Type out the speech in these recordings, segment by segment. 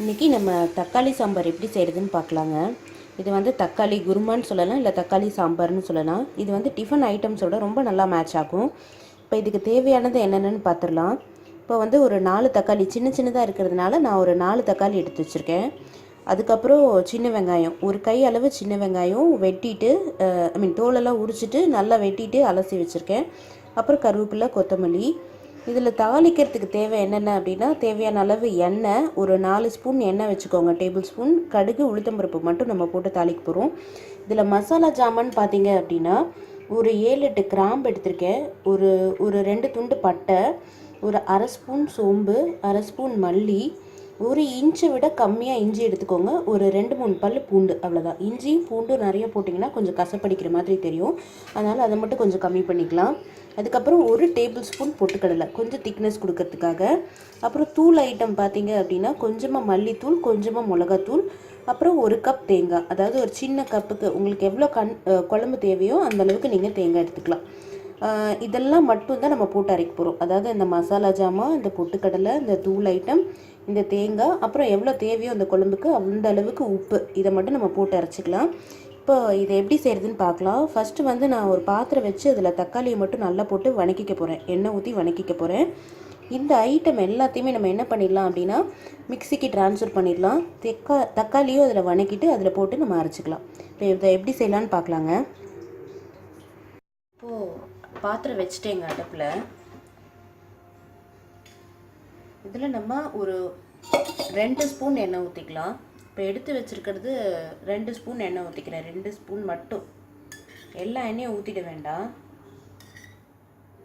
இன்றைக்கி நம்ம தக்காளி சாம்பார் எப்படி செய்கிறதுன்னு பார்க்கலாங்க. இது வந்து தக்காளி குருமான்னு சொல்லலாம், இல்லை தக்காளி சாம்பார்னு சொல்லலாம். இது வந்து டிஃபன் ஐட்டம்ஸோட ரொம்ப நல்லா மேட்ச் ஆகும். இப்போ இதுக்கு தேவையானது என்னென்னு பார்த்துடலாம். இப்போ வந்து ஒரு 4 தக்காளி சின்ன சின்னதாக இருக்கிறதுனால நான் ஒரு 4 தக்காளி எடுத்து வச்சுருக்கேன். அதுக்கப்புறம் சின்ன வெங்காயம், ஒரு கை அளவு சின்ன வெங்காயம் வெட்டிட்டு தோலெல்லாம் உரிச்சிட்டு நல்லா வெட்டிட்டு அலசி வச்சுருக்கேன். அப்புறம் கருவேப்பிலை, கொத்தமல்லி. இதில் தாளிக்கிறதுக்கு தேவை என்னென்ன அப்படின்னா, தேவையான அளவு எண்ணெய், ஒரு 4 ஸ்பூன் எண்ணெய் வச்சுக்கோங்க, டேபிள் ஸ்பூன். கடுகு, உளுத்தம்பருப்பு மட்டும் நம்ம போட்டு தாளிக்க போகிறோம். இதில் மசாலா ஜாமான் பார்த்தீங்க அப்படின்னா, ஒரு 7-8 கிராம்பு எடுத்திருக்கேன், ஒரு 2 துண்டு பட்டை, ஒரு அரை ஸ்பூன் சோம்பு, அரை ஸ்பூன் மல்லி, ஒரு இன்ச்சை விட கம்மியாக இஞ்சி எடுத்துக்கோங்க, ஒரு 2-3 பல் பூண்டு, அவ்வளோதான். இஞ்சியும் பூண்டும் நிறைய போட்டிங்கன்னா கொஞ்சம் கசப்படிக்கிற மாதிரி தெரியும், அதனால் அதை மட்டும் கொஞ்சம் கம்மி பண்ணிக்கலாம். அதுக்கப்புறம் ஒரு டேபிள் ஸ்பூன் பொட்டுக்கடலை, கொஞ்சம் திக்னஸ் கொடுக்கறதுக்காக. அப்புறம் தூள் ஐட்டம் பார்த்தீங்க அப்படின்னா, கொஞ்சமாக மல்லித்தூள், கொஞ்சமாக மிளகாத்தூள், அப்புறம் ஒரு கப் தேங்காய். அதாவது ஒரு சின்ன கப்புக்கு உங்களுக்கு எவ்வளோ குழம்பு தேவையோ அந்தளவுக்கு நீங்கள் தேங்காய் எடுத்துக்கலாம். இதெல்லாம் மட்டும்தான் நம்ம போட்டு அரைக்க போகிறோம். அதாவது இந்த மசாலா ஜாமான், இந்த பொட்டுக்கடலை, இந்த தூள் ஐட்டம், இந்த தேங்காய், அப்புறம் எவ்வளோ தேவையோ அந்த குழம்புக்கு அந்த அளவுக்கு உப்பு, இதை மட்டும் நம்ம போட்டு அரைச்சிக்கலாம். இப்போ இதை எப்படி செய்கிறதுன்னு பார்க்கலாம். ஃபஸ்ட்டு வந்து நான் ஒரு பாத்திரம் வச்சு அதில் தக்காளியை மட்டும் நல்லா போட்டு வணக்கிக்க போகிறேன், எண்ணெய் ஊற்றி வணக்கிக்க போகிறேன். இந்த ஐட்டம் எல்லாத்தையுமே நம்ம என்ன பண்ணிடலாம் அப்படின்னா, மிக்சிக்கு ட்ரான்ஸ்ஃபர் பண்ணிடலாம். தக்காளியும் அதில் வணக்கிட்டு அதில் போட்டு நம்ம அரைச்சிக்கலாம். இப்போ இதை எப்படி செய்யலான்னு பார்க்கலாங்க. இப்போது பாத்திரம் வச்சுட்டேங்க அடுப்பில். இதில் நம்ம ஒரு 2 ஸ்பூன் எண்ணெய் ஊற்றிக்கலாம். இப்போ எடுத்து வச்சுருக்கிறது 2 ஸ்பூன் எண்ணெய் ஊற்றிக்கிறேன், 2 ஸ்பூன் மட்டும். எல்லா எண்ணெயும் ஊற்றிட வேண்டாம்,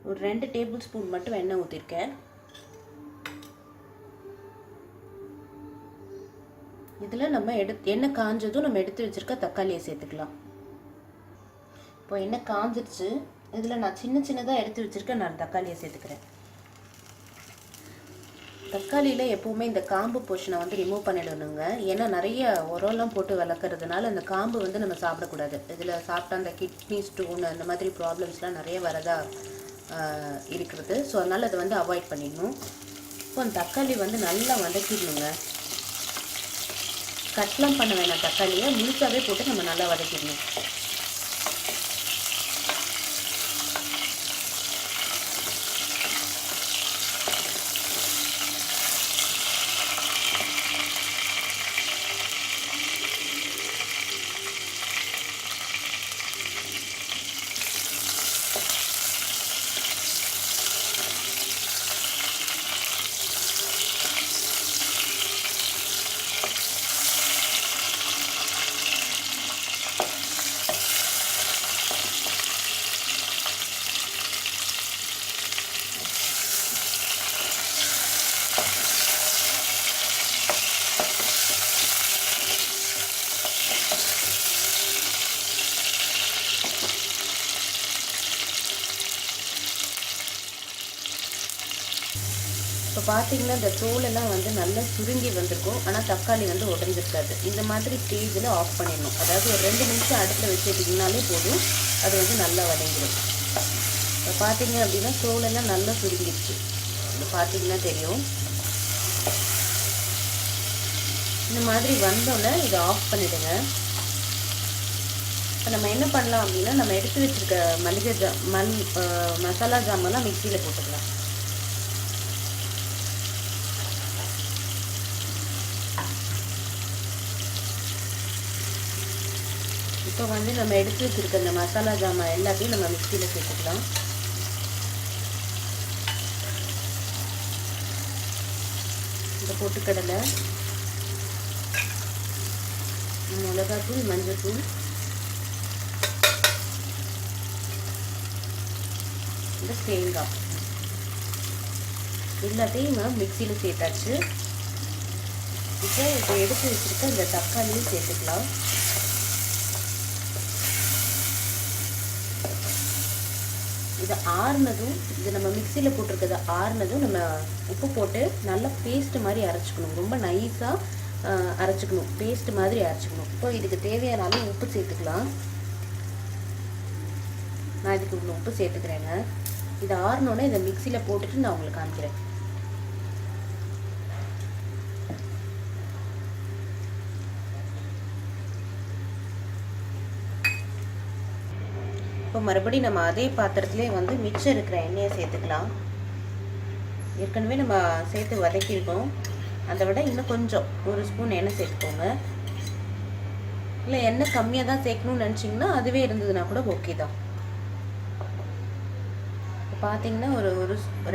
ஒரு 2 டேபிள் ஸ்பூன் மட்டும் எண்ணெய் ஊற்றிருக்கேன். இதில் நம்ம எண்ணெய் காஞ்சதும் நம்ம எடுத்து வச்சுருக்க தக்காளியை சேர்த்துக்கலாம். இப்போ எண்ணெய் காஞ்சிடுச்சு. இதில் நான் சின்ன சின்னதாக எடுத்து வச்சுருக்கேன், நான் தக்காளியை சேர்த்துக்கிறேன். தக்காளியில் எப்போவுமே இந்த காம்பு போர்ஷனை வந்து ரிமூவ் பண்ணிடணுங்க. ஏன்னா நிறைய உரம்லாம் போட்டு வளர்க்குறதுனால அந்த காம்பு வந்து நம்ம சாப்பிடக்கூடாது. இதில் சாப்பிட்டா அந்த கிட்னி ஸ்டோன் அந்த மாதிரி ப்ராப்ளம்ஸ்லாம் நிறைய வரதா இருக்கிறது. ஸோ அதனால் அதை வந்து அவாய்ட் பண்ணிடணும். இப்போ அந்த தக்காளி வந்து நல்லா வதக்கிடணுங்க. கட்லாம் பண்ண வேணாம், தக்காளியை முழுசாகவே போட்டு நம்ம நல்லா வதக்கிடணும். இப்போ பார்த்தீங்கன்னா இந்த தோலெல்லாம் வந்து நல்லா சுருங்கி வந்திருக்கும், ஆனால் தக்காளி வந்து உடஞ்சிருக்காது. இந்த மாதிரி ஸ்டேஜில் ஆஃப் பண்ணிடணும். அதாவது ஒரு 2 நிமிஷம் அடுப்பில் வச்சுட்டிங்கனாலே போதும், அது வந்து நல்லா வதங்கிடும். இப்போ பார்த்தீங்க அப்படின்னா தோலெல்லாம் நல்லா சுருங்கிடுச்சு, இது பார்த்தீங்கன்னா தெரியும். இந்த மாதிரி வந்தோடனே இதை ஆஃப் பண்ணிவிடுங்க. இப்போ நம்ம என்ன பண்ணலாம் அப்படின்னா, நம்ம எடுத்து வச்சுருக்க மசாலா ஜாமெல்லாம் மிக்சியில் போட்டுக்கலாம். இப்போ வந்து நம்ம எடுத்து வச்சுருக்க இந்த மசாலா ஜாமான் எல்லாத்தையும் நம்ம மிக்சியில் சேர்த்துக்கலாம். இந்த பொட்டுக்கடலை, மிளகாத்தூள், மஞ்சள்தூள், இந்த தேங்காய் எல்லாத்தையும் நம்ம மிக்சியில் சேர்த்தாச்சு. இப்போ எடுத்து வச்சுருக்க இந்த தக்காளியும் சேர்த்துக்கலாம். இது ஆறுனதும், இது நம்ம மிக்சியில் போட்டிருக்கிறது ஆறுனதும் நம்ம உப்பு போட்டு நல்லா பேஸ்ட் மாதிரி அரைச்சிக்கணும். ரொம்ப நைஸாக அரைச்சிக்கணும், பேஸ்ட் மாதிரி அரைச்சிக்கணும். இப்போ இதுக்கு தேவையான அளவு உப்பு சேர்த்துக்கலாம். நான் இதுக்கு இவ்வளோ உப்பு சேர்த்துக்கிறேங்க. இது ஆறுனோடனே இதை மிக்சியில் போட்டுட்டு நான் உங்களுக்கு காமிக்கிறேன். இப்போ மறுபடியும் நம்ம அதே பாத்திரத்திலே வந்து மிச்சம் இருக்கிற எண்ணெயை சேர்த்துக்கலாம். ஏற்கனவே நம்ம சேர்த்து வதக்கியிருக்கோம், அதை விட இன்னும் கொஞ்சம் 1 ஸ்பூன் எண்ணெய் சேர்த்துக்கோங்க. இல்லை எண்ணெய் கம்மியாக தான் சேர்க்கணும்னு நினச்சிங்கன்னா அதுவே இருந்ததுன்னா கூட ஓகே தான். பார்த்தீங்கன்னா ஒரு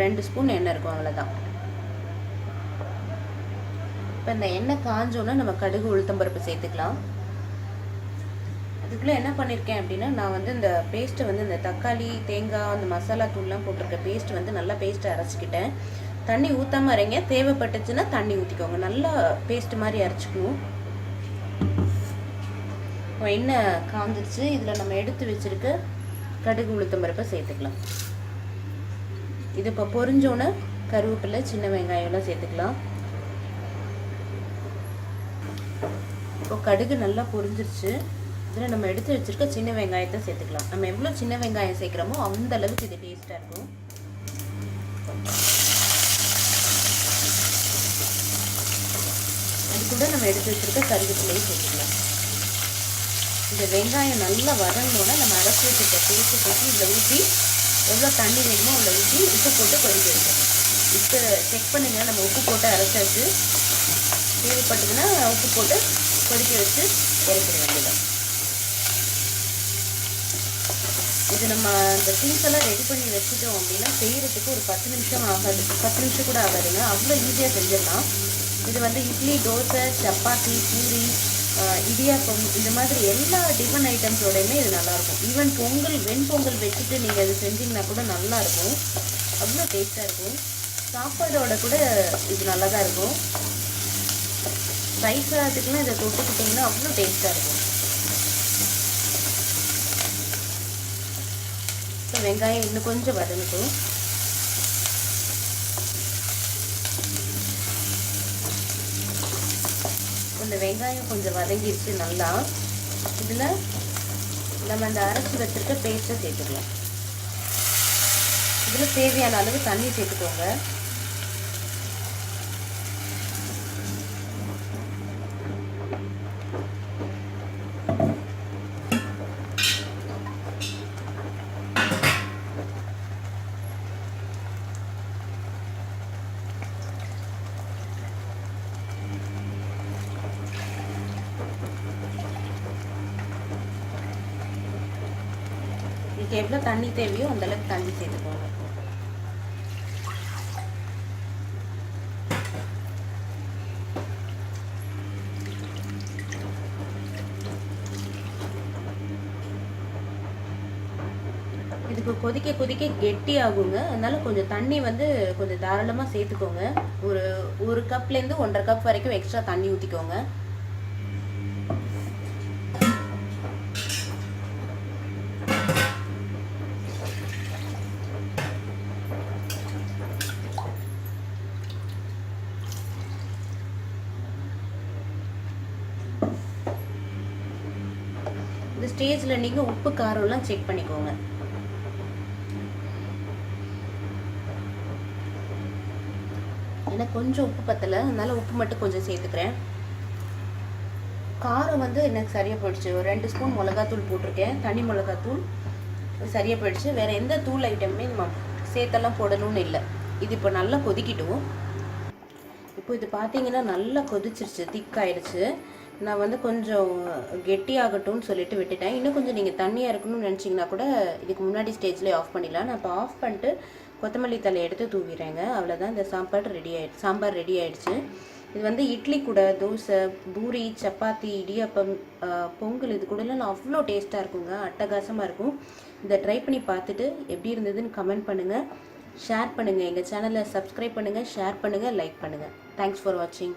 2 ஸ்பூன் எண்ணெய் இருக்கும், அவ்வளோதான். இப்போ இந்த எண்ணெய் காஞ்சோன்னா நம்ம கடுகு உளுத்தம்பருப்பு சேர்த்துக்கலாம். அதுக்குள்ளே என்ன பண்ணியிருக்கேன் அப்படின்னா, நான் வந்து இந்த பேஸ்ட்டை வந்து இந்த தக்காளி தேங்காய் அந்த மசாலா தூள்லாம் போட்டிருக்க பேஸ்ட் வந்து நல்லா பேஸ்ட்டை அரைச்சிக்கிட்டேன். தண்ணி ஊற்றாமல் அரைங்க, தேவைப்பட்டுச்சுன்னா தண்ணி ஊற்றிக்கோங்க. நல்லா பேஸ்ட் மாதிரி அரைச்சிக்கணும். எண்ணெய் காஞ்சிருச்சு, இதில் நம்ம எடுத்து வச்சுருக்க கடுகு உளுத்தம்பருப்பை சேர்த்துக்கலாம். இது இப்போ பொரிஞ்சோன்னே கருவேப்பிலை சின்ன வெங்காயம்லாம் சேர்த்துக்கலாம். இப்போ கடுகு நல்லா பொரிஞ்சிருச்சு, இதில் நம்ம எடுத்து வச்சுருக்க சின்ன வெங்காயத்தை சேர்த்துக்கலாம். நம்ம எவ்வளோ சின்ன வெங்காயம் சேர்க்குறோமோ அந்த அளவுக்கு இது டேஸ்ட்டாக இருக்கும். அது கூட நம்ம எடுத்து வச்சுருக்க கருவேப்பிலையும் சேர்த்துக்கலாம். இந்த வெங்காயம் நல்லா வதங்கணுன்னா நம்ம அரைச்சி வச்சுருக்க பேஸ்ட்டு போட்டு இதில் ஊற்றி எவ்வளோ தண்ணி வேணுமோ அவ்வளோ ஊற்றி உப்பு போட்டு கொதிக்க வைக்கணும். இப்போ செக் பண்ணுங்கள், நம்ம உப்பு போட்டு அரைச்சாச்சு. தேவைப்பட்டதுன்னா உப்பு போட்டு கொதிக்க வச்சு இறக்கிட வேண்டியதான். இது நம்ம இந்த திங்ஸ் எல்லாம் ரெடி பண்ணி வச்சுட்டோம் அப்படின்னா செய்கிறதுக்கு ஒரு 10 நிமிஷம் ஆகாது, 10 நிமிஷம் கூட ஆகாதுங்க, அவ்வளோ ஈஸியாக செஞ்சிடலாம். இது வந்து இட்லி, தோசை, சப்பாத்தி, பூரி, இடியாப்பம் இந்த மாதிரி எல்லா டிஃபன் ஐட்டம்ஸோடையுமே இது நல்லாயிருக்கும். ஈவன் பொங்கல், வெண்பொங்கல் வச்சுட்டு நீங்கள் இது செஞ்சிங்கன்னா கூட நல்லாயிருக்கும், அவ்வளோ டேஸ்ட்டாக இருக்கும். சாப்பாடோட கூட இது நல்லா தான் இருக்கும். ரைஸ் சாதத்துக்குலாம் இதை தொட்டுக்கிட்டிங்கன்னா அவ்வளோ டேஸ்ட்டாக இருக்கும். வெங்காயம் இன்னும் கொஞ்சம் வதங்கட்டும். இந்த வெங்காயம் கொஞ்சம் வதங்கிடுச்சு நல்லா. இதில் நம்ம அந்த அரைச்சி வச்சுருக்க பேஸ்ட்டை சேர்த்துக்கலாம். இதில் தேவையான அளவு தண்ணி சேர்த்துக்கோங்க. இதுக்கு எவ்வளோ தண்ணி தேவையோ அந்தளவுக்கு தண்ணி சேர்த்துக்கோங்க. இதுக்கு கொதிக்க கொதிக்க கெட்டி ஆகுங்க, அதனால கொஞ்சம் தண்ணி வந்து கொஞ்சம் தாராளமாக சேர்த்துக்கோங்க. ஒரு கப்லேருந்து 1.5 கப் வரைக்கும் எக்ஸ்ட்ரா தண்ணி ஊற்றிக்கோங்க. இந்த ஸ்டேஜில் நீங்கள் உப்பு காரம்லாம் செக் பண்ணிக்கோங்க. எனக்கு கொஞ்சம் உப்பு பத்தலை, அதனால உப்பு மட்டும் கொஞ்சம் சேர்த்துக்கிறேன். காரம் வந்து எனக்கு சரியாக போயிடுச்சு. ஒரு 2 ஸ்பூன் மிளகாத்தூள் போட்டிருக்கேன், தனி மிளகாத்தூள், சரியாக போயிடுச்சு. வேறு எந்த தூள் ஐட்டமே நம்ம சேர்த்தெல்லாம் போடணும்னு இல்லை. இது இப்போ நல்லா கொதிக்கிட்டோம். இப்போ இது பார்த்தீங்கன்னா நல்லா கொதிச்சிருச்சு, திக்காயிடுச்சு. நான் வந்து கொஞ்சம் கெட்டியாகட்டும்னு சொல்லிட்டு விட்டுட்டேன். இன்னும் கொஞ்சம் நீங்கள் தண்ணியாக இருக்கணும்னு நினச்சிங்கன்னா கூட இதுக்கு முன்னாடி ஸ்டேஜ்லேயே ஆஃப் பண்ணிடலாம். நான் இப்போ ஆஃப் பண்ணிட்டு கொத்தமல்லி தலை எடுத்து தூவிடுறேங்க. அவ்வளோதான், இந்த சாம்பார் ரெடி ஆகிடுச்சு. இது வந்து இட்லி கூட, தோசை, பூரி, சப்பாத்தி, இடியாப்பம், பொங்கல் இது கூடலாம் அவ்வளோ டேஸ்ட்டாக இருக்குங்க, அட்டகாசமாக இருக்கும். இதை ட்ரை பண்ணி பார்த்துட்டு எப்படி இருந்ததுன்னு கமெண்ட் பண்ணுங்கள், ஷேர் பண்ணுங்கள். எங்கள் சேனலை சப்ஸ்கிரைப் பண்ணுங்கள், ஷேர் பண்ணுங்கள், லைக் பண்ணுங்கள். தேங்க்ஸ் ஃபார் வாட்சிங்.